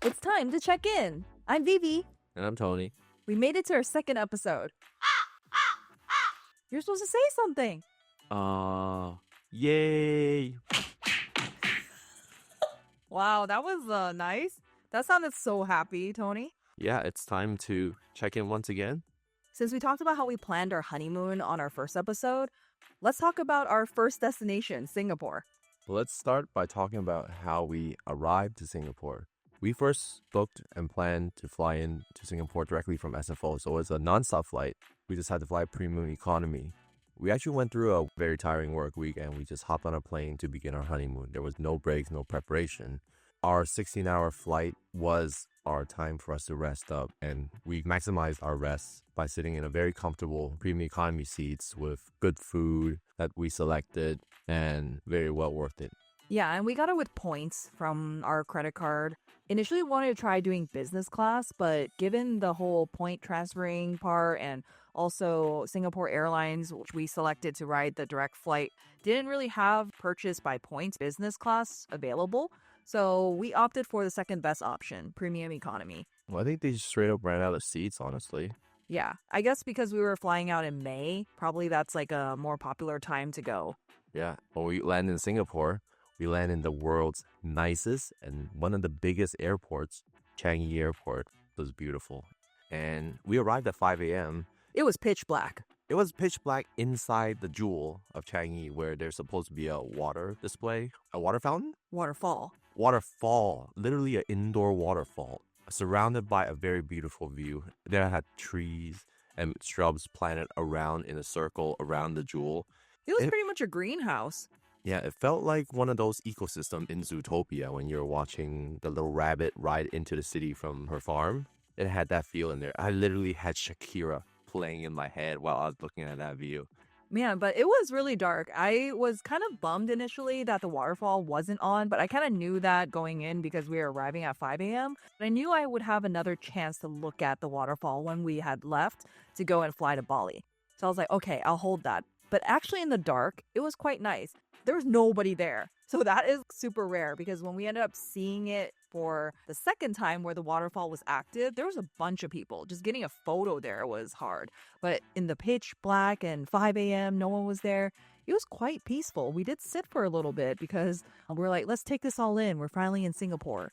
It's time to check in. I'm Vivi. And I'm Tony. We made it to our second episode. You're supposed to say something. Yay! Wow, that was nice. That sounded so happy, Tony. Yeah, it's time to check in once again. Since we talked about how we planned our honeymoon on our first episode, let's talk about our first destination, Singapore. Let's start by talking about how we arrived to Singapore. We first booked and planned to fly in to Singapore directly from SFO, so it was a non-stop flight. We just had to fly premium economy. We actually went through a very tiring work week and we just hopped on a plane to begin our honeymoon. There was no breaks, no preparation. Our 16-hour flight was our time for us to rest up, and we maximized our rest by sitting in a very comfortable premium economy seats with good food that we selected and very well worth it. Yeah, and we got it with points from our credit card. Initially wanted to try doing business class, but given the whole point transferring part and also Singapore Airlines, which we selected to ride the direct flight, didn't really have purchase by points business class available. So we opted for the second best option, premium economy. Well, I think they just straight up ran out of seats, honestly. Yeah, I guess because we were flying out in May, probably that's like a more popular time to go. Yeah, when we land in Singapore, we land in the world's nicest and one of the biggest airports, Changi Airport. It was beautiful. And we arrived at 5 a.m. It was pitch black. It was pitch black inside the jewel of Changi where there's supposed to be a water display, a water fountain? Waterfall, literally an indoor waterfall, surrounded by a very beautiful view. There had trees and shrubs planted around in a circle around the jewel. It was pretty much a greenhouse. Yeah, it felt like one of those ecosystems in Zootopia when you're watching the little rabbit ride into the city from her farm. It had that feel in there. I literally had Shakira playing in my head while I was looking at that view. Man, but it was really dark. I was kind of bummed initially that the waterfall wasn't on, but I kind of knew that going in because we were arriving at 5 a.m. But I knew I would have another chance to look at the waterfall when we had left to go and fly to Bali. So I was like, okay, I'll hold that. But actually in the dark, it was quite nice. There was nobody there. So that is super rare because when we ended up seeing it for the second time where the waterfall was active, there was a bunch of people. Just getting a photo there was hard. But in the pitch black and 5 a.m., no one was there. It was quite peaceful. We did sit for a little bit because we're like, let's take this all in. We're finally in Singapore.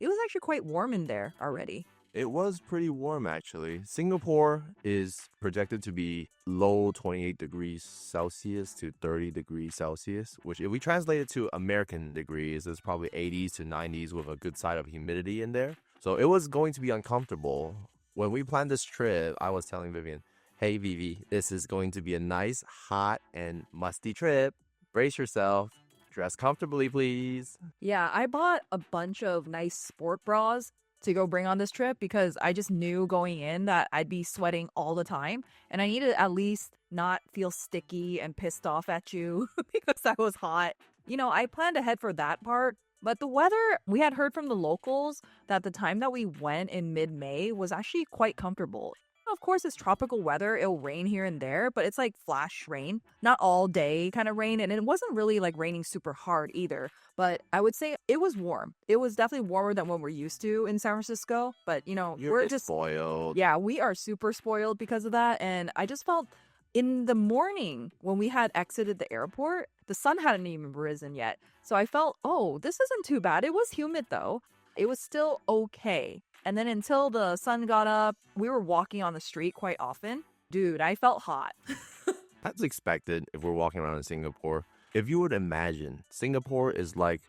It was actually quite warm in there already. It was pretty warm, actually. Singapore is projected to be low 28 degrees Celsius to 30 degrees Celsius, which if we translate it to American degrees, is probably 80s to 90s with a good side of humidity in there. So it was going to be uncomfortable. When we planned this trip, I was telling Vivian, hey, Vivi, this is going to be a nice, hot, and musty trip. Brace yourself. Dress comfortably, please. Yeah, I bought a bunch of nice sport bras to go bring on this trip because I just knew going in that I'd be sweating all the time and I needed to at least not feel sticky and pissed off at you because I was hot. You know, I planned ahead for that part, but the weather, we had heard from the locals that the time that we went in mid-May was actually quite comfortable. Of course, it's tropical weather. It'll rain here and there, but it's like flash rain, not all day kind of rain. And it wasn't really like raining super hard either. But I would say it was warm. It was definitely warmer than what we're used to in San Francisco. But, you know, we're just spoiled. Yeah, we are super spoiled because of that. And I just felt in the morning when we had exited the airport, the sun hadn't even risen yet. So I felt, oh, this isn't too bad. It was humid though. It was still okay. And then until the sun got up, we were walking on the street quite often. Dude, I felt hot. That's expected if we're walking around in Singapore. If you would imagine, Singapore is like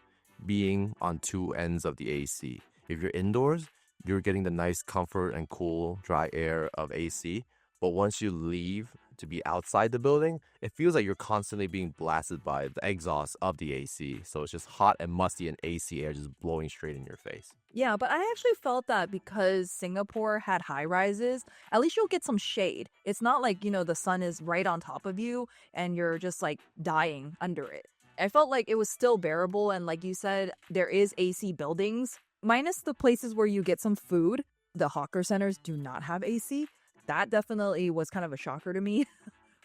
being on two ends of the AC. If you're indoors, you're getting the nice comfort and cool, dry air of AC. But once you leave to be outside the building, it feels like you're constantly being blasted by the exhaust of the AC. So it's just hot and musty and AC air just blowing straight in your face. Yeah, but I actually felt that because Singapore had high rises, at least you'll get some shade. It's not like, you know, the sun is right on top of you and you're just like dying under it. I felt like it was still bearable. And like you said, there is AC buildings, minus the places where you get some food. The hawker centers do not have AC. That definitely was kind of a shocker to me.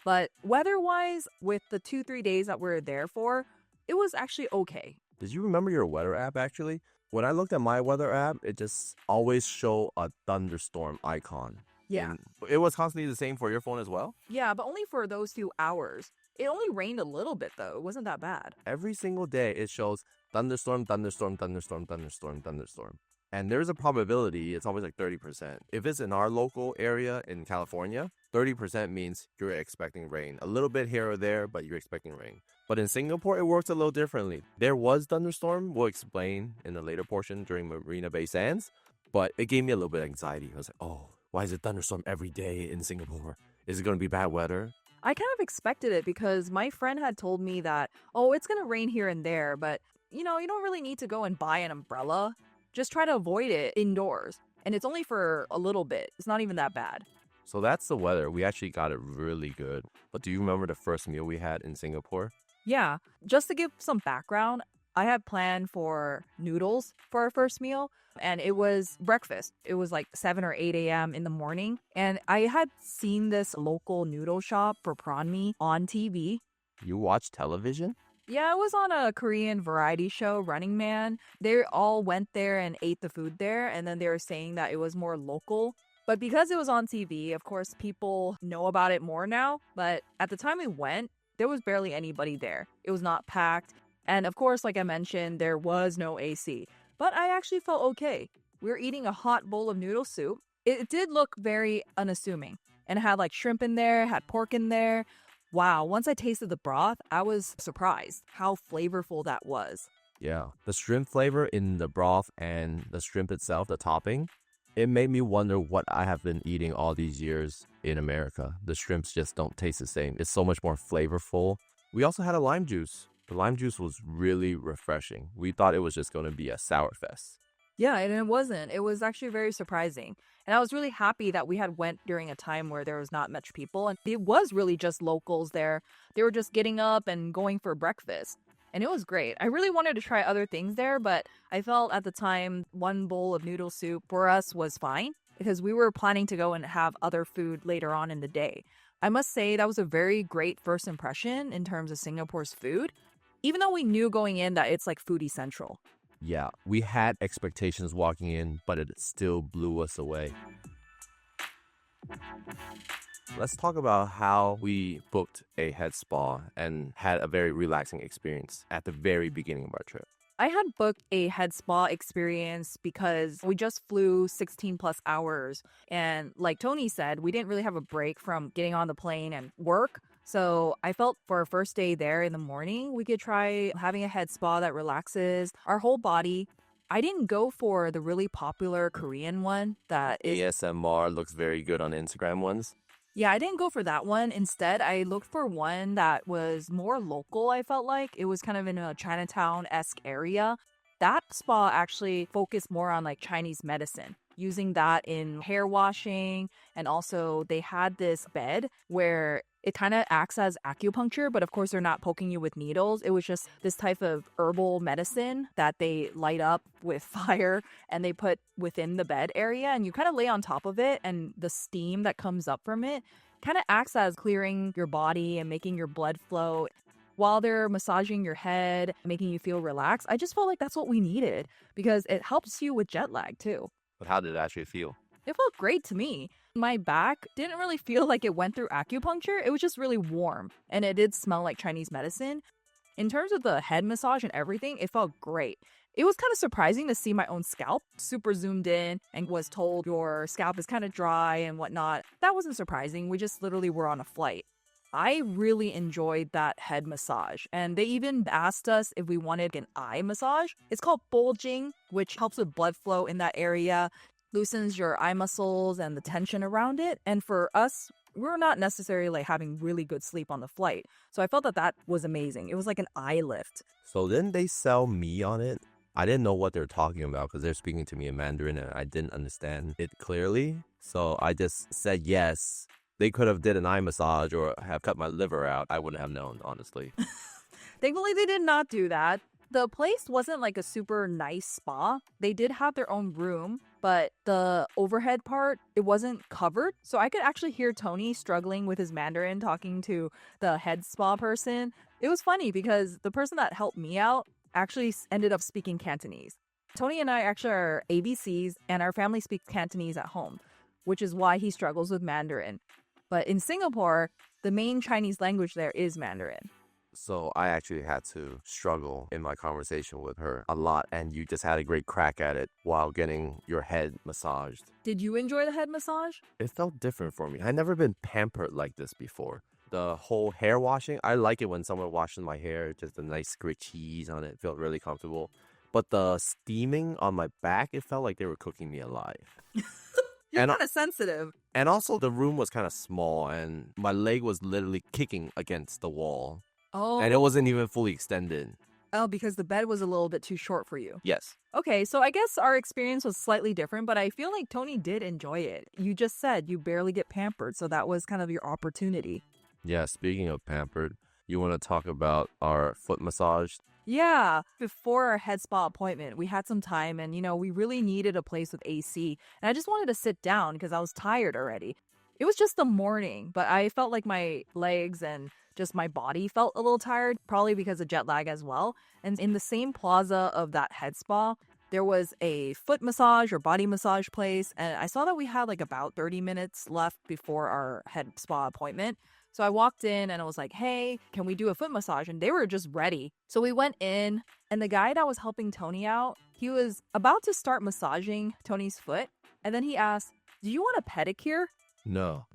But weather-wise, with the 2-3 days that we were there for, it was actually okay. Did you remember your weather app actually? When I looked at my weather app, it just always show a thunderstorm icon. Yeah. It was constantly the same for your phone as well? Yeah, but only for those few hours. It only rained a little bit though. It wasn't that bad. Every single day it shows thunderstorm, thunderstorm, thunderstorm, thunderstorm, thunderstorm. And there's a probability, it's always like 30%. If it's in our local area in California, 30% means you're expecting rain. A little bit here or there, but you're expecting rain. But in Singapore, it works a little differently. There was thunderstorm, we'll explain in the later portion during Marina Bay Sands, but it gave me a little bit of anxiety. I was like, oh, why is it thunderstorm every day in Singapore? Is it going to be bad weather? I kind of expected it because my friend had told me that, oh, it's going to rain here and there, but you don't really need to go and buy an umbrella. Just try to avoid it indoors. And it's only for a little bit. It's not even that bad. So that's the weather. We actually got it really good. But do you remember the first meal we had in Singapore? Yeah, just to give some background, I had planned for noodles for our first meal, and it was breakfast. It was like 7 or 8 a.m. in the morning, and I had seen this local noodle shop for prawn mee on TV. You watch television? Yeah, it was on a Korean variety show, Running Man. They all went there and ate the food there, and then they were saying that it was more local. But because it was on TV, of course, people know about it more now. But at the time we went, there was barely anybody there. It was not packed. And of course, like I mentioned, there was no AC. But I actually felt okay. We were eating a hot bowl of noodle soup. It did look very unassuming. And it had like shrimp in there, had pork in there. Wow, once I tasted the broth, I was surprised how flavorful that was. Yeah. The shrimp flavor in the broth and the shrimp itself, the topping, it made me wonder what I have been eating all these years in America. The shrimps just don't taste the same. It's so much more flavorful. We also had a lime juice. The lime juice was really refreshing. We thought it was just going to be a sour fest. Yeah, and it wasn't. It was actually very surprising. And I was really happy that we had went during a time where there was not much people and it was really just locals there. They were just getting up and going for breakfast. And it was great. I really wanted to try other things there, but I felt at the time one bowl of noodle soup for us was fine because we were planning to go and have other food later on in the day. I must say that was a very great first impression in terms of Singapore's food, even though we knew going in that it's like foodie central. Yeah, we had expectations walking in, but it still blew us away. Let's talk about how we booked a head spa and had a very relaxing experience at the very beginning of our trip. I had booked a head spa experience because we just flew 16 plus hours. And like Tony said, we didn't really have a break from getting on the plane and work. So I felt for our first day there in the morning, we could try having a head spa that relaxes our whole body. I didn't go for the really popular Korean one that is. ASMR looks very good on Instagram ones. Yeah, I didn't go for that one. Instead, I looked for one that was more local, I felt like. It was kind of in a Chinatown-esque area. That spa actually focused more on like Chinese medicine, using that in hair washing. And also they had this bed where it kind of acts as acupuncture, but of course they're not poking you with needles. It was just this type of herbal medicine that they light up with fire and they put within the bed area and you kind of lay on top of it and the steam that comes up from it kind of acts as clearing your body and making your blood flow. While they're massaging your head, making you feel relaxed, I just felt like that's what we needed because it helps you with jet lag too. But how did it actually feel? It felt great to me. My back didn't really feel like it went through acupuncture. It was just really warm and it did smell like Chinese medicine. In terms of the head massage and everything, it felt great. It was kind of surprising to see my own scalp super zoomed in and was told your scalp is kind of dry and whatnot. That wasn't surprising. We just literally were on a flight. I really enjoyed that head massage. And they even asked us if we wanted an eye massage. It's called bulging, which helps with blood flow in that area, loosens your eye muscles and the tension around it. And for us, we're not necessarily like having really good sleep on the flight. So I felt that that was amazing. It was like an eye lift. So didn't they sell me on it? I didn't know what they were talking about because they're speaking to me in Mandarin and I didn't understand it clearly. So I just said yes. They could have did an eye massage or have cut my liver out. I wouldn't have known, honestly. Thankfully, they did not do that. The place wasn't like a super nice spa. They did have their own room, but the overhead part, it wasn't covered. So I could actually hear Tony struggling with his Mandarin talking to the head spa person. It was funny because the person that helped me out, actually ended up speaking Cantonese. Tony and I actually are ABCs, and our family speaks Cantonese at home, which is why he struggles with Mandarin. But in Singapore, the main Chinese language there is Mandarin. So I actually had to struggle in my conversation with her a lot, and you just had a great crack at it while getting your head massaged. Did you enjoy the head massage? It felt different for me. I'd never been pampered like this before. The whole hair washing, I like it when someone washes my hair, just a nice scritch on it, felt really comfortable. But the steaming on my back, it felt like they were cooking me alive. You're kind of sensitive. And also the room was kind of small, and my leg was literally kicking against the wall. Oh. And it wasn't even fully extended. Oh, because the bed was a little bit too short for you. Yes. Okay, so I guess our experience was slightly different, but I feel like Tony did enjoy it. You just said you barely get pampered, so that was kind of your opportunity. Yeah, speaking of pampered, you want to talk about our foot massage? Yeah, before our head spa appointment, we had some time and, we really needed a place with AC. And I just wanted to sit down because I was tired already. It was just the morning, but I felt like my legs and just my body felt a little tired, probably because of jet lag as well. And in the same plaza of that head spa, there was a foot massage or body massage place. And I saw that we had like about 30 minutes left before our head spa appointment. So I walked in and I was like, hey, can we do a foot massage? And they were just ready. So we went in, and the guy that was helping Tony out, he was about to start massaging Tony's foot. And then he asked, do you want a pedicure? No.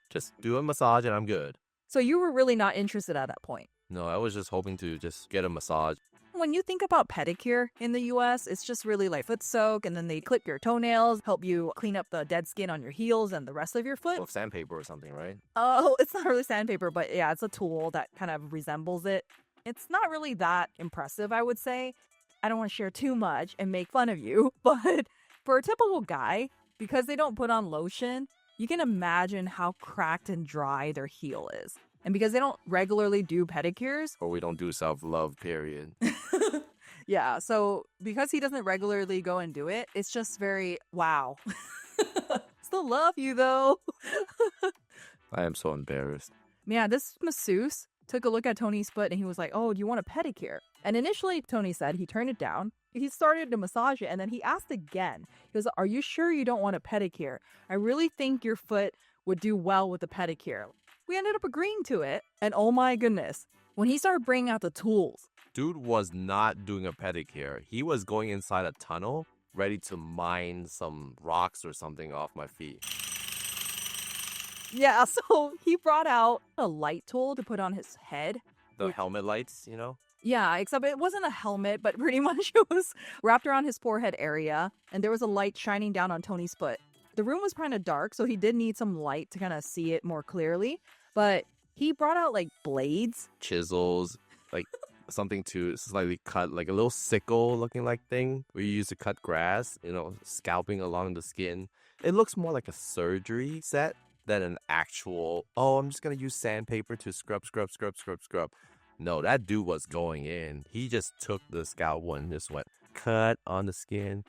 Just do a massage and I'm good. So you were really not interested at that point. No, I was just hoping to just get a massage. When you think about pedicure in the US, it's just really like foot soak, and then they clip your toenails, help you clean up the dead skin on your heels and the rest of your foot. With sandpaper or something, right? Oh, it's not really sandpaper, but yeah, it's a tool that kind of resembles it. It's not really that impressive, I would say. I don't want to share too much and make fun of you, but for a typical guy, because they don't put on lotion, you can imagine how cracked and dry their heel is. And because they don't regularly do pedicures. Or we don't do self-love, period. Yeah, so because he doesn't regularly go and do it, it's just very, wow. Still love you, though. I am so embarrassed. Yeah, this masseuse took a look at Tony's foot and he was like, oh, do you want a pedicure? And initially, Tony said he turned it down. He started to massage it, and then he asked again. He was, are you sure you don't want a pedicure? I really think your foot would do well with a pedicure. We ended up agreeing to it, and oh my goodness, when he started bringing out the tools. Dude was not doing a pedicure. He was going inside a tunnel, ready to mine some rocks or something off my feet. Yeah, so he brought out a light tool to put on his head. The helmet lights, you know? Yeah, except it wasn't a helmet, but pretty much it was wrapped around his forehead area, and there was a light shining down on Tony's foot. The room was kind of dark, so he did need some light to kind of see it more clearly, but he brought out like blades. Chisels, like something to slightly cut, like a little sickle looking like thing where you use to cut grass, scalping along the skin. It looks more like a surgery set than an actual, I'm just going to use sandpaper to scrub. No, that dude was going in. He just took the scalpel and just went cut on the skin.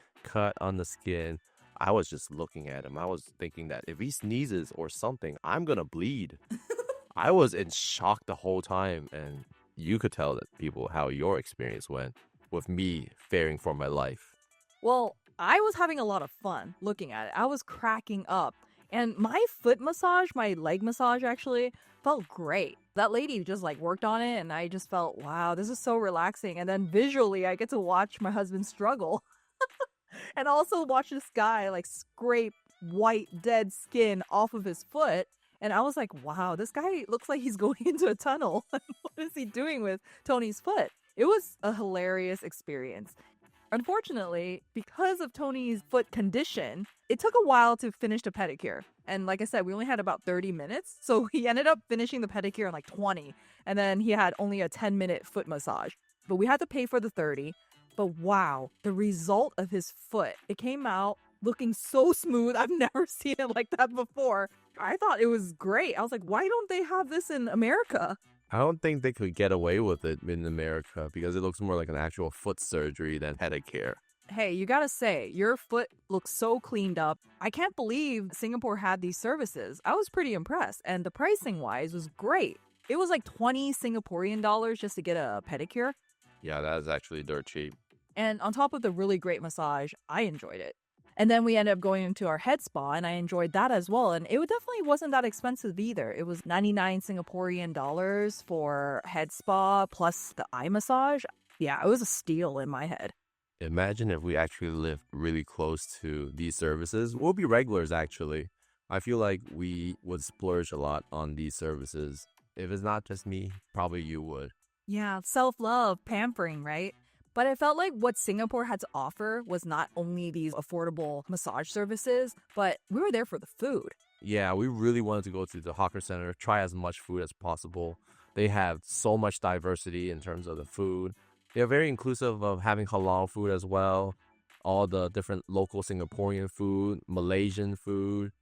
I was just looking at him. I was thinking that if he sneezes or something, I'm going to bleed. I was in shock the whole time. And you could tell that people how your experience went with me fearing for my life. Well, I was having a lot of fun looking at it. I was cracking up. And my foot massage, my leg massage actually, felt great. That lady just worked on it, and I just felt, wow, this is so relaxing. And then visually, I get to watch my husband struggle. And also watch this guy scrape white dead skin off of his foot. And I was like, wow, this guy looks like he's going into a tunnel. What is he doing with Tony's foot? It was a hilarious experience. Unfortunately, because of Tony's foot condition, it took a while to finish the pedicure. And like I said, we only had about 30 minutes. So he ended up finishing the pedicure in 20. And then he had only a 10-minute foot massage. But we had to pay for the 30. But wow, the result of his foot, it came out looking so smooth. I've never seen it like that before. I thought it was great. I was like, why don't they have this in America? I don't think they could get away with it in America because it looks more like an actual foot surgery than pedicure. Hey, you gotta say, your foot looks so cleaned up. I can't believe Singapore had these services. I was pretty impressed, and the pricing wise was great. It was 20 Singaporean dollars just to get a pedicure. Yeah, that is actually dirt cheap. And on top of the really great massage, I enjoyed it. And then we ended up going into our head spa, and I enjoyed that as well. And it definitely wasn't that expensive either. It was 99 Singaporean dollars for head spa plus the eye massage. Yeah, it was a steal in my head. Imagine if we actually lived really close to these services. We'll be regulars, actually. I feel like we would splurge a lot on these services. If it's not just me, probably you would. Yeah, self love, pampering, right? But I felt like what Singapore had to offer was not only these affordable massage services, but we were there for the food. Yeah, we really wanted to go to the hawker center, try as much food as possible. They have so much diversity in terms of the food. They're very inclusive of having halal food as well, all the different local Singaporean food, Malaysian food,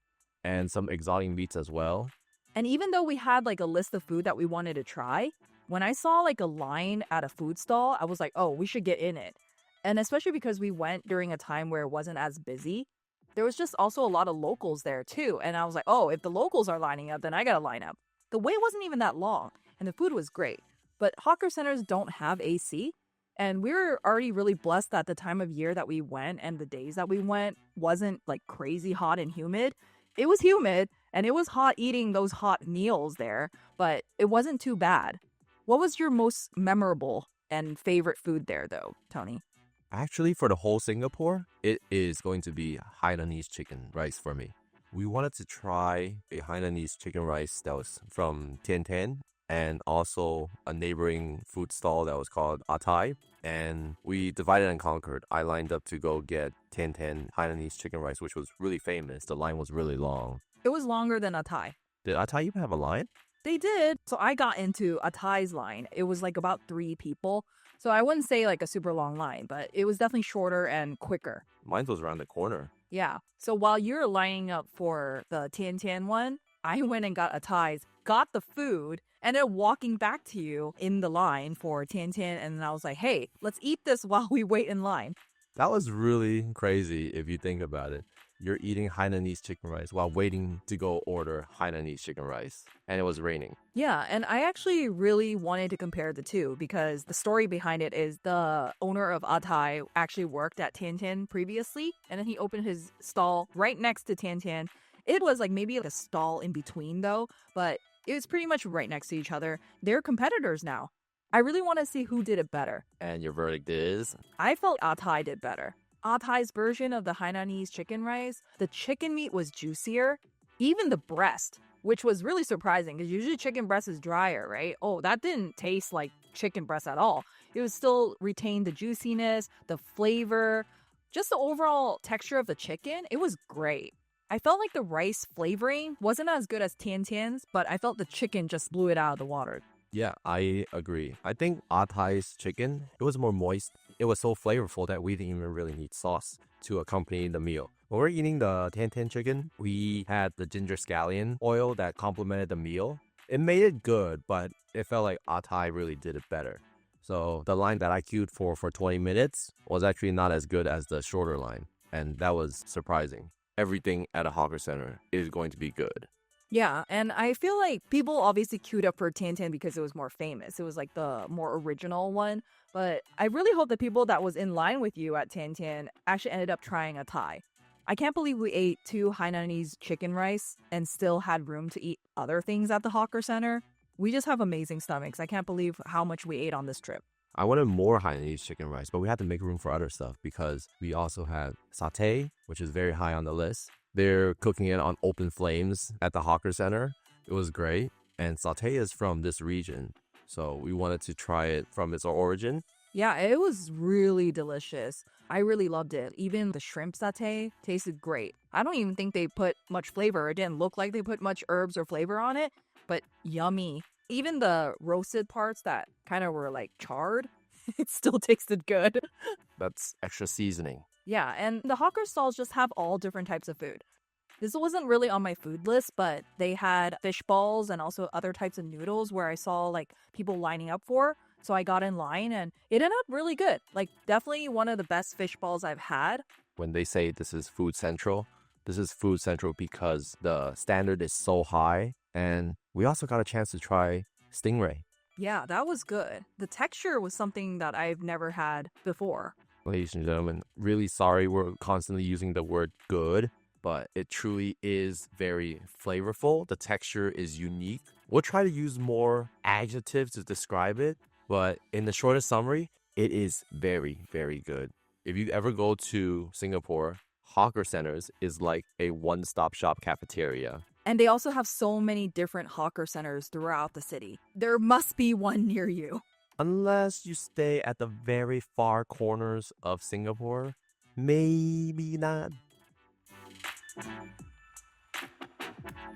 and some exotic meats as well. And even though we had like a list of food that we wanted to try, when I saw like a line at a food stall, I was like, oh, we should get in it. And especially because we went during a time where it wasn't as busy, there was just also a lot of locals there too. And I was like, oh, if the locals are lining up, then I gotta line up. The wait wasn't even that long, and the food was great. But hawker centers don't have AC. And we were already really blessed that the time of year that we went and the days that we went wasn't like crazy hot and humid. It was humid and it was hot eating those hot meals there, but it wasn't too bad. What was your most memorable and favorite food there, though, Tony? Actually, for the whole Singapore, it is going to be Hainanese chicken rice for me. We wanted to try a Hainanese chicken rice that was from Tian Tian and also a neighboring food stall that was called Atai. And we divided and conquered. I lined up to go get Tian Tian Hainanese chicken rice, which was really famous. The line was really long. It was longer than a Thai. Did Atai even have a line? They did. So I got into a Thai's line. It was like about 3 people. So I wouldn't say like a super long line, but it was definitely shorter and quicker. Mine was around the corner. Yeah. So while you're lining up for the Tian Tian one, I went and got a Thai's, got the food, and then walking back to you in the line for Tian Tian. And then I was like, hey, let's eat this while we wait in line. That was really crazy if you think about it. You're eating Hainanese chicken rice while waiting to go order Hainanese chicken rice. And it was raining. Yeah, and I actually really wanted to compare the two because the story behind it is the owner of Atai actually worked at Tian Tian previously, and then he opened his stall right next to Tian Tian. It was like maybe like a stall in between though, but it was pretty much right next to each other. They're competitors now. I really want to see who did it better. And your verdict is? I felt Atai did better. Athai's version of the Hainanese chicken rice, the chicken meat was juicier, even the breast, which was really surprising because usually chicken breast is drier, right? Oh, that didn't taste like chicken breast at all. It was still retained the juiciness, the flavor, just the overall texture of the chicken. It was great. I felt like the rice flavoring wasn't as good as Tian Tian's, but I felt the chicken just blew it out of the water. Yeah, I agree. I think Athai's chicken, it was more moist. It was so flavorful that we didn't even really need sauce to accompany the meal. When we were eating the Tian Tian chicken, we had the ginger scallion oil that complemented the meal. It made it good, but it felt like Athai really did it better. So the line that I queued for 20 minutes was actually not as good as the shorter line. And that was surprising. Everything at a hawker center is going to be good. Yeah, and I feel like people obviously queued up for Tian Tian because it was more famous. It was like the more original one. But I really hope the people that was in line with you at Tian Tian actually ended up trying a Thai. I can't believe we ate 2 Hainanese chicken rice and still had room to eat other things at the hawker center. We just have amazing stomachs. I can't believe how much we ate on this trip. I wanted more Hainanese chicken rice, but we had to make room for other stuff because we also had satay, which is very high on the list. They're cooking it on open flames at the hawker center. It was great. And satay is from this region, so we wanted to try it from its origin. Yeah, it was really delicious. I really loved it. Even the shrimp satay tasted great. I don't even think they put much flavor. It didn't look like they put much herbs or flavor on it, but yummy. Even the roasted parts that kind of were like charred, it still tasted good. That's extra seasoning. Yeah, and the hawker stalls just have all different types of food. This wasn't really on my food list, but they had fish balls and also other types of noodles where I saw like people lining up for. So I got in line and it ended up really good. Like definitely one of the best fish balls I've had. When they say this is food central because the standard is so high. And we also got a chance to try stingray. Yeah, that was good. The texture was something that I've never had before. Ladies and gentlemen, really sorry we're constantly using the word good, but it truly is very flavorful. The texture is unique. We'll try to use more adjectives to describe it, but in the shortest summary, it is very, very good. If you ever go to Singapore, hawker centers is like a one-stop shop cafeteria. And they also have so many different hawker centers throughout the city. There must be one near you. Unless you stay at the very far corners of Singapore, maybe not.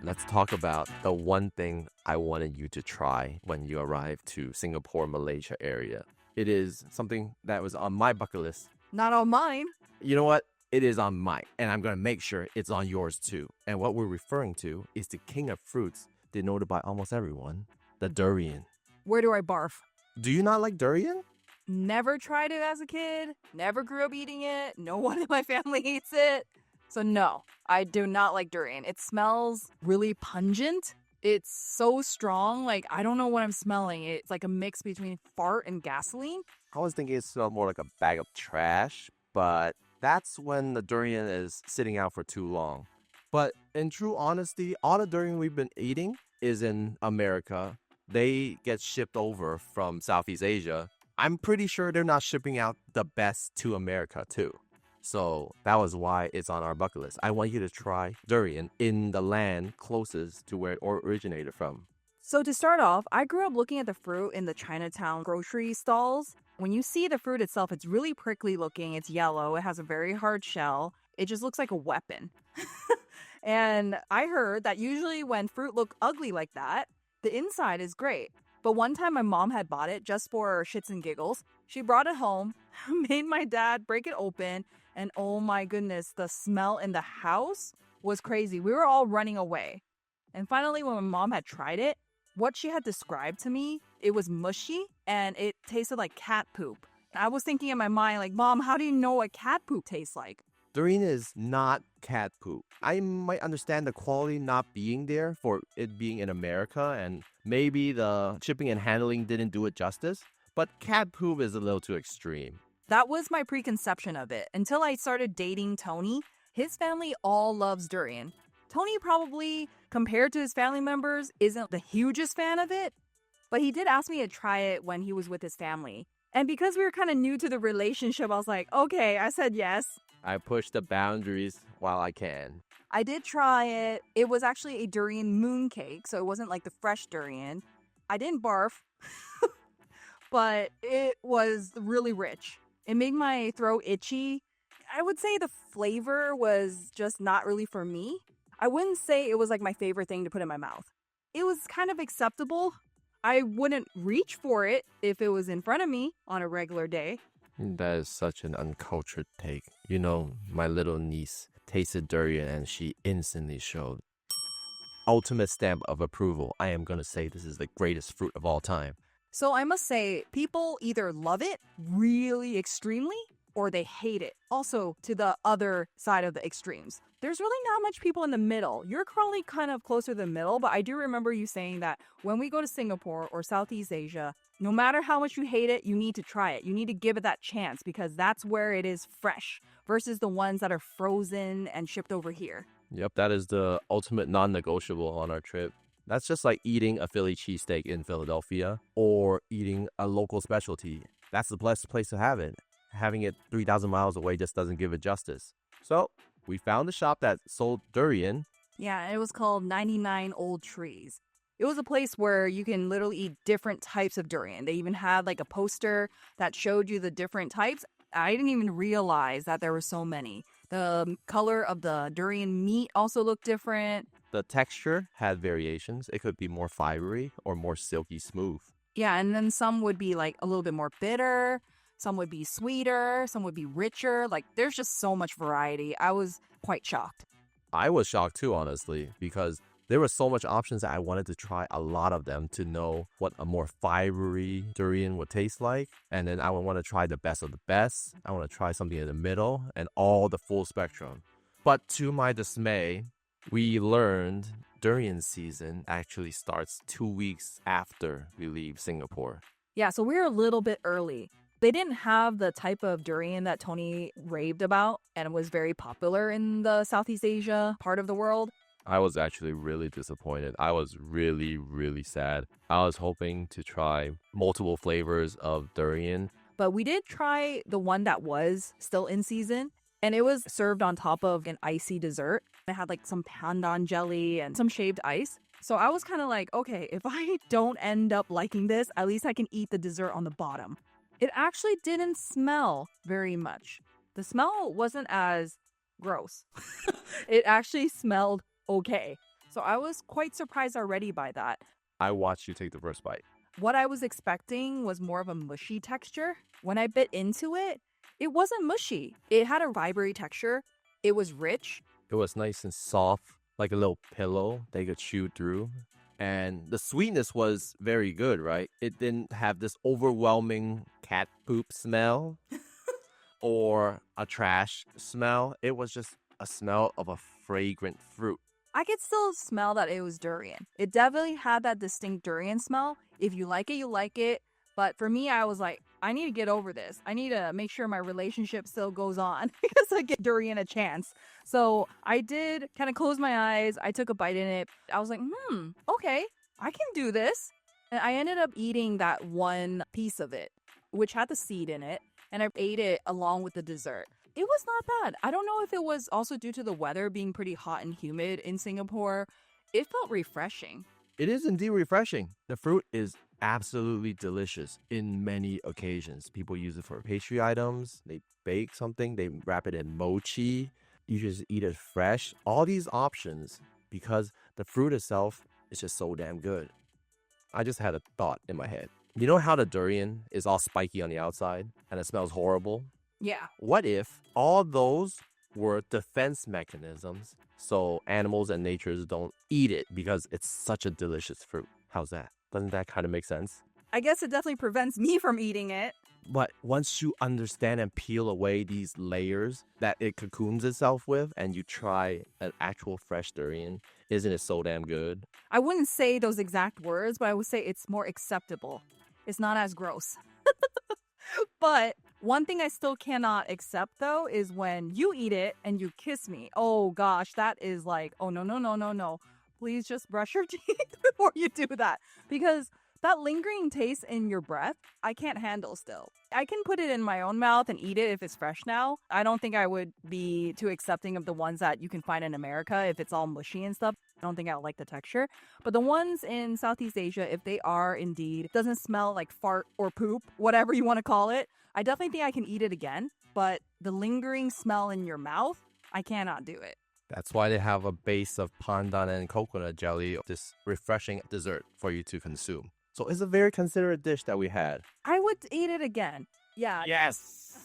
Let's talk about the one thing I wanted you to try when you arrive to Singapore, Malaysia area. It is something that was on my bucket list. Not on mine. You know what? It is on mine, and I'm going to make sure it's on yours too. And what we're referring to is the king of fruits, denoted by almost everyone, the durian. Where do I barf? Do you not like durian? Never tried it as a kid. Never grew up eating it. No one in my family eats it. So no, I do not like durian. It smells really pungent. It's so strong. Like, I don't know what I'm smelling. It's like a mix between fart and gasoline. I was thinking it smelled more like a bag of trash, but that's when the durian is sitting out for too long. But in true honesty, all the durian we've been eating is in America. They get shipped over from Southeast Asia. I'm pretty sure they're not shipping out the best to America too. So that was why it's on our bucket list. I want you to try durian in the land closest to where it originated from. So to start off, I grew up looking at the fruit in the Chinatown grocery stalls. When you see the fruit itself, it's really prickly looking. It's yellow. It has a very hard shell. It just looks like a weapon. And I heard that usually when fruit look ugly like that, the inside is great. But one time my mom had bought it just for shits and giggles. She brought it home, made my dad break it open, and oh my goodness, the smell in the house was crazy. We were all running away. And finally, when my mom had tried it, what she had described to me, it was mushy and it tasted like cat poop. I was thinking in my mind, like, Mom, how do you know what cat poop tastes like? Durian is not cat poop. I might understand the quality not being there for it being in America, and maybe the shipping and handling didn't do it justice, but cat poop is a little too extreme. That was my preconception of it until I started dating Tony. His family all loves durian. Tony probably, compared to his family members, isn't the hugest fan of it, but he did ask me to try it when he was with his family. And because we were kind of new to the relationship, I was like, okay, I said yes. I push the boundaries while I can. I did try it. It was actually a durian mooncake, so it wasn't like the fresh durian. I didn't barf, but it was really rich. It made my throat itchy. I would say the flavor was just not really for me. I wouldn't say it was like my favorite thing to put in my mouth. It was kind of acceptable. I wouldn't reach for it if it was in front of me on a regular day. That is such an uncultured take. You know, my little niece tasted durian and she instantly showed ultimate stamp of approval. I am going to say this is the greatest fruit of all time. So I must say, people either love it really extremely or they hate it. Also, to the other side of the extremes. There's really not much people in the middle. You're probably kind of closer to the middle, but I do remember you saying that when we go to Singapore or Southeast Asia, no matter how much you hate it, you need to try it. You need to give it that chance because that's where it is fresh versus the ones that are frozen and shipped over here. Yep, that is the ultimate non-negotiable on our trip. That's just like eating a Philly cheesesteak in Philadelphia or eating a local specialty. That's the best place to have it. Having it 3,000 miles away just doesn't give it justice. So we found a shop that sold durian. Yeah, it was called 99 Old Trees. It was a place where you can literally eat different types of durian. They even had like a poster that showed you the different types. I didn't even realize that there were so many. The color of the durian meat also looked different. The texture had variations. It could be more fibery or more silky smooth. Yeah, and then some would be like a little bit more bitter. Some would be sweeter. Some would be richer. Like, there's just so much variety. I was quite shocked. I was shocked too, honestly, because there were so much options that I wanted to try a lot of them to know what a more fibery durian would taste like. And then I would want to try the best of the best. I want to try something in the middle and all the full spectrum. But to my dismay, we learned durian season actually starts 2 weeks after we leave Singapore. Yeah, so we were a little bit early. They didn't have the type of durian that Tony raved about and was very popular in the Southeast Asia part of the world. I was actually really disappointed. I was really, really sad. I was hoping to try multiple flavors of durian. But we did try the one that was still in season, and it was served on top of an icy dessert. It had like some pandan jelly and some shaved ice. So I was kind of like, okay, if I don't end up liking this, at least I can eat the dessert on the bottom. It actually didn't smell very much. The smell wasn't as gross. It actually smelled okay. So I was quite surprised already by that. I watched you take the first bite. What I was expecting was more of a mushy texture. When I bit into it, it wasn't mushy. It had a fibery texture. It was rich. It was nice and soft, like a little pillow they could chew through. And the sweetness was very good, right? It didn't have this overwhelming cat poop smell or a trash smell. It was just a smell of a fragrant fruit. I could still smell that it was durian. It definitely had that distinct durian smell. If you like it, you like it. But for me, I was like, I need to get over this. I need to make sure my relationship still goes on because I give durian a chance. So I did kind of close my eyes. I took a bite in it. I was like, okay, I can do this. And I ended up eating that one piece of it, which had the seed in it. And I ate it along with the dessert. It was not bad. I don't know if it was also due to the weather being pretty hot and humid in Singapore. It felt refreshing. It is indeed refreshing. The fruit is absolutely delicious in many occasions. People use it for pastry items. They bake something. They wrap it in mochi. You just eat it fresh. All these options because the fruit itself is just so damn good. I just had a thought in my head. You know how the durian is all spiky on the outside and it smells horrible? Yeah. What if all those were defense mechanisms so animals and natures don't eat it because it's such a delicious fruit? How's that? Doesn't that kind of make sense? I guess it definitely prevents me from eating it. But once you understand and peel away these layers that it cocoons itself with and you try an actual fresh durian, isn't it so damn good? I wouldn't say those exact words, but I would say it's more acceptable. It's not as gross. But one thing I still cannot accept, though, is when you eat it and you kiss me. Oh, gosh, that is like, oh, no, no, no, no, no. Please just brush your teeth before you do that. Because that lingering taste in your breath, I can't handle still. I can put it in my own mouth and eat it if it's fresh now. I don't think I would be too accepting of the ones that you can find in America if it's all mushy and stuff. I don't think I would like the texture. But the ones in Southeast Asia, if they are indeed, doesn't smell like fart or poop, whatever you want to call it, I definitely think I can eat it again. But the lingering smell in your mouth, I cannot do it. That's why they have a base of pandan and coconut jelly, this refreshing dessert for you to consume. So it's a very considerate dish that we had. I would eat it again. Yeah. Yes!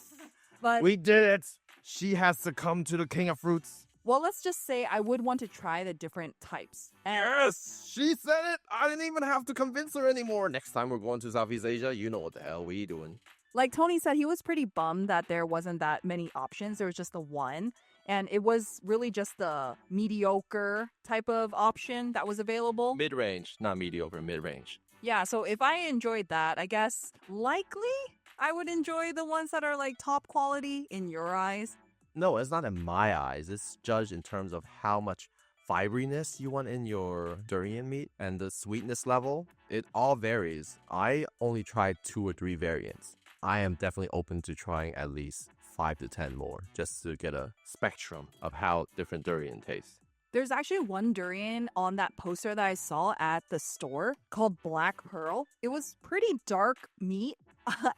But We did it! She has succumbed to the king of fruits. well, let's just say I would want to try the different types. And Yes! She said it! I didn't even have to convince her anymore. Next time we're going to Southeast Asia, you know what the hell we doing. like Tony said, he was pretty bummed that there wasn't that many options. There was just the one. And it was really just the mediocre type of option that was available. Mid-range, not mediocre, mid-range. Yeah, so if I enjoyed that, I guess likely I would enjoy the ones that are like top quality in your eyes. No, it's not in my eyes. It's judged in terms of how much fibriness you want in your durian meat and the sweetness level. It all varies. I only tried 2 or 3 variants. I am definitely open to trying at least 5 to 10 more just to get a spectrum of how different durian tastes. There's actually one durian on that poster that I saw at the store called Black Pearl. It was pretty dark meat.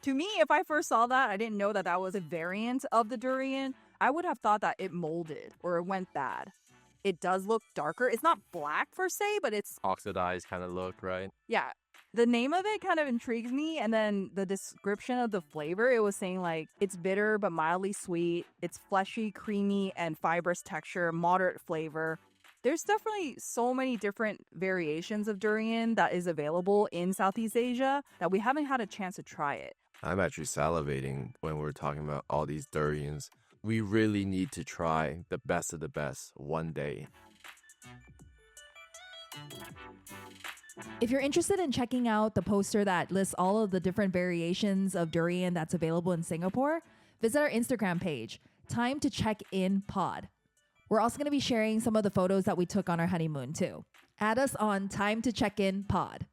To me, if I first saw that, I didn't know that that was a variant of the durian. I would have thought that it molded or it went bad. It does look darker. It's not black per se, but it's, Oxidized kind of look, right? yeah. The name of it kind of intrigues me. And then the description of the flavor, it was saying like it's bitter but mildly sweet. It's fleshy, creamy, and fibrous texture, moderate flavor. There's definitely so many different variations of durian that is available in Southeast Asia that we haven't had a chance to try it. I'm actually salivating when we're talking about all these durians. We really need to try the best of the best one day. If you're interested in checking out the poster that lists all of the different variations of durian that's available in Singapore, visit our Instagram page, Time to Check In Pod. We're also going to be sharing some of the photos that we took on our honeymoon too. Add us on Time to Check In Pod.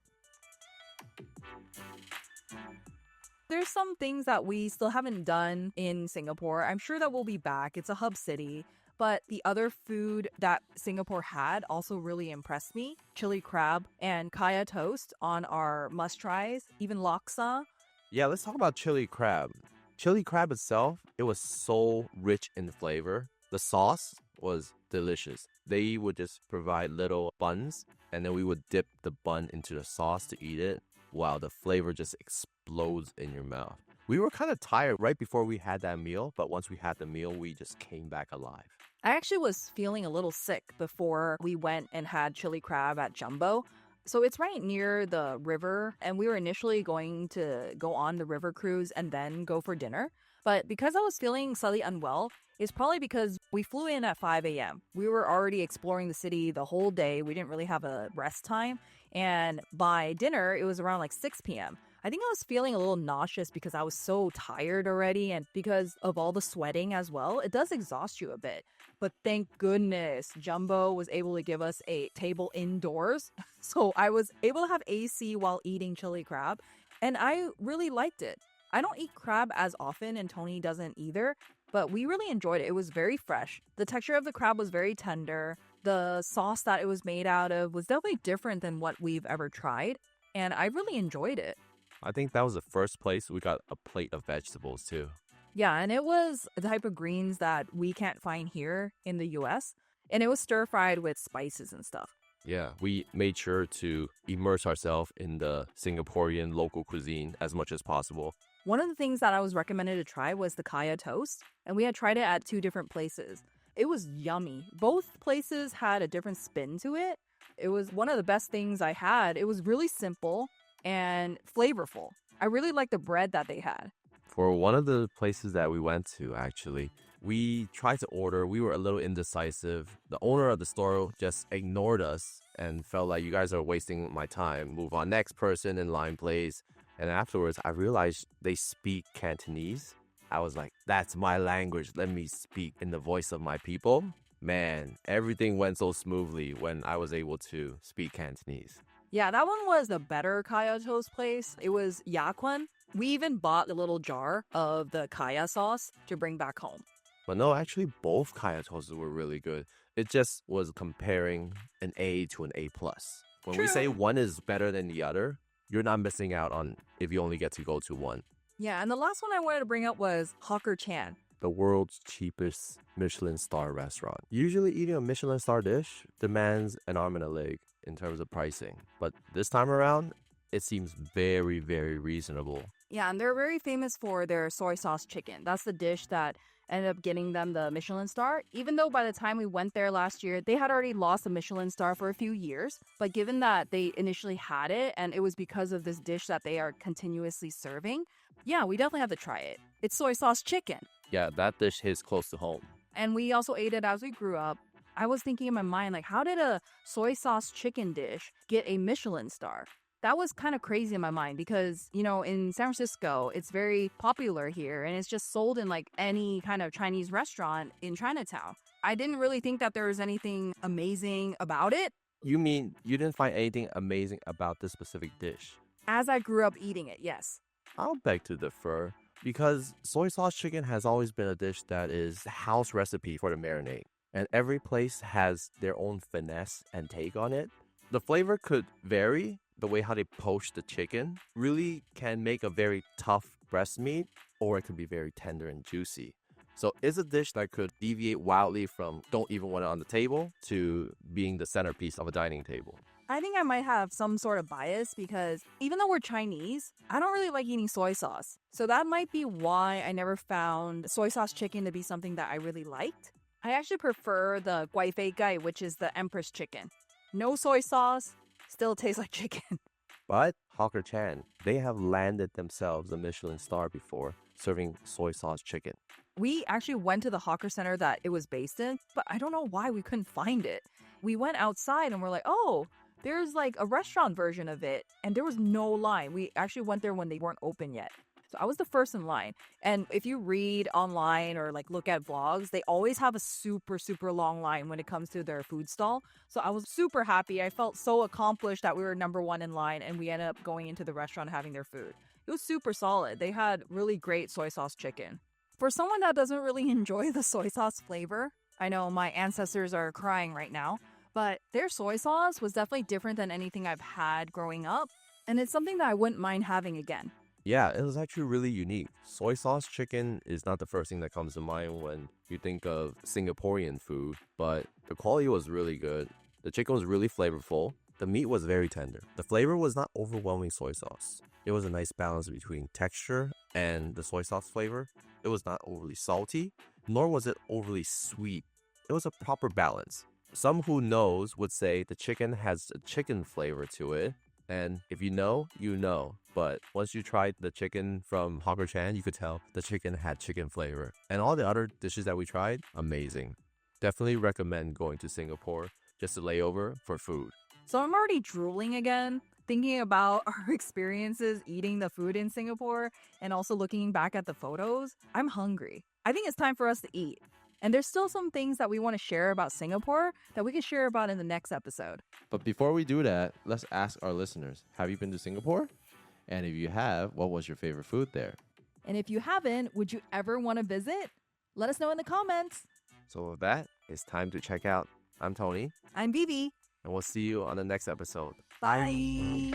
There's some things that we still haven't done in Singapore. I'm sure that we'll be back. It's a hub city. But the other food that Singapore had also really impressed me. Chili crab and kaya toast on our must-tries. Even laksa. Yeah, let's talk about chili crab. Chili crab itself, it was so rich in flavor. The sauce was delicious. They would just provide little buns, and then we would dip the bun into the sauce to eat it. Wow, the flavor just explodes in your mouth. We were kind of tired right before we had that meal, but once we had the meal, we just came back alive. I actually was feeling a little sick before we went and had chili crab at Jumbo. So it's right near the river, and we were initially going to go on the river cruise and then go for dinner. But because I was feeling slightly unwell, it's probably because we flew in at 5 a.m. We were already exploring the city the whole day. We didn't really have a rest time. And by dinner, it was around like 6 p.m. I think I was feeling a little nauseous because I was so tired already, and because of all the sweating as well. It does exhaust you a bit. But thank goodness Jumbo was able to give us a table indoors. So I was able to have AC while eating chili crab, and I really liked it. I don't eat crab as often, and Tony doesn't either, but we really enjoyed it. It was very fresh. The texture of the crab was very tender. The sauce that it was made out of was definitely different than what we've ever tried, and I really enjoyed it. I think that was the first place we got a plate of vegetables too. Yeah, and it was the type of greens that we can't find here in the US, and it was stir-fried with spices and stuff. Yeah, we made sure to immerse ourselves in the Singaporean local cuisine as much as possible. One of the things that I was recommended to try was the kaya toast, and we had tried it at 2 different places. It was yummy. Both places had a different spin to it. It was one of the best things I had. It was really simple and flavorful. I really liked the bread that they had. For one of the places that we went to, actually, we tried to order. We were a little indecisive. The owner of the store just ignored us and felt like you guys are wasting my time. Move on, next person in line, please. And afterwards, I realized they speak Cantonese. I was like, that's my language. Let me speak in the voice of my people. Man, everything went so smoothly when I was able to speak Cantonese. Yeah, that one was the better kaya toast place. It was Yaquan. We even bought a little jar of the kaya sauce to bring back home. But no, actually, both kaya toasts were really good. It just was comparing an A to an A+. When we say one is better than the other, you're not missing out on if you only get to go to one. Yeah, and the last one I wanted to bring up was Hawker Chan. The world's cheapest Michelin star restaurant. Usually eating a Michelin star dish demands an arm and a leg in terms of pricing. But this time around, it seems very, very reasonable. Yeah, and they're very famous for their soy sauce chicken. That's the dish that ended up getting them the Michelin star. Even though by the time we went there last year, they had already lost the Michelin star for a few years. But given that they initially had it, and it was because of this dish that they are continuously serving, yeah, we definitely have to try it. It's soy sauce chicken. Yeah, that dish hits close to home. And we also ate it as we grew up. I was thinking in my mind, like, how did a soy sauce chicken dish get a Michelin star? That was kind of crazy in my mind because, you know, in San Francisco, it's very popular here and it's just sold in like any kind of Chinese restaurant in Chinatown. I didn't really think that there was anything amazing about it. You mean you didn't find anything amazing about this specific dish? As I grew up eating it, yes. I'll beg to differ because soy sauce chicken has always been a dish that is the house recipe for the marinade. And every place has their own finesse and take on it. The flavor could vary. The way how they poach the chicken really can make a very tough breast meat, or it could be very tender and juicy. So it's a dish that could deviate wildly from don't even want it on the table to being the centerpiece of a dining table. I think I might have some sort of bias because even though we're Chinese, I don't really like eating soy sauce. So that might be why I never found soy sauce chicken to be something that I really liked. I actually prefer the guai fei gai, which is the empress chicken. No soy sauce, still tastes like chicken. But Hawker Chan, they have landed themselves a Michelin star before, serving soy sauce chicken. We actually went to the hawker center that it was based in, but I don't know why we couldn't find it. We went outside and we're like, oh, There's like a restaurant version of it, and there was no line. We actually went there when they weren't open yet. So I was the first in line. And if you read online or like look at vlogs, they always have a super, super long line when it comes to their food stall. So I was super happy. I felt so accomplished that we were number one in line and we ended up going into the restaurant having their food. It was super solid. They had really great soy sauce chicken. For someone that doesn't really enjoy the soy sauce flavor, I know my ancestors are crying right now, but their soy sauce was definitely different than anything I've had growing up, and it's something that I wouldn't mind having again. Yeah, it was actually really unique. Soy sauce chicken is not the first thing that comes to mind when you think of Singaporean food, but the quality was really good. The chicken was really flavorful. The meat was very tender. The flavor was not overwhelming soy sauce. It was a nice balance between texture and the soy sauce flavor. It was not overly salty, nor was it overly sweet. It was a proper balance. Some who knows would say the chicken has a chicken flavor to it. And if you know, you know. But once you tried the chicken from Hawker Chan, you could tell the chicken had chicken flavor. And all the other dishes that we tried, amazing. Definitely recommend going to Singapore just to lay over for food. So I'm already drooling again, thinking about our experiences eating the food in Singapore and also looking back at the photos. I'm hungry. I think it's time for us to eat. And there's still some things that we want to share about Singapore that we can share about in the next episode. But before we do that, let's ask our listeners, have you been to Singapore? And if you have, what was your favorite food there? And if you haven't, would you ever want to visit? Let us know in the comments. So with that, it's time to check out. I'm Tony, I'm Vivi. and we'll see you on the next episode. Bye.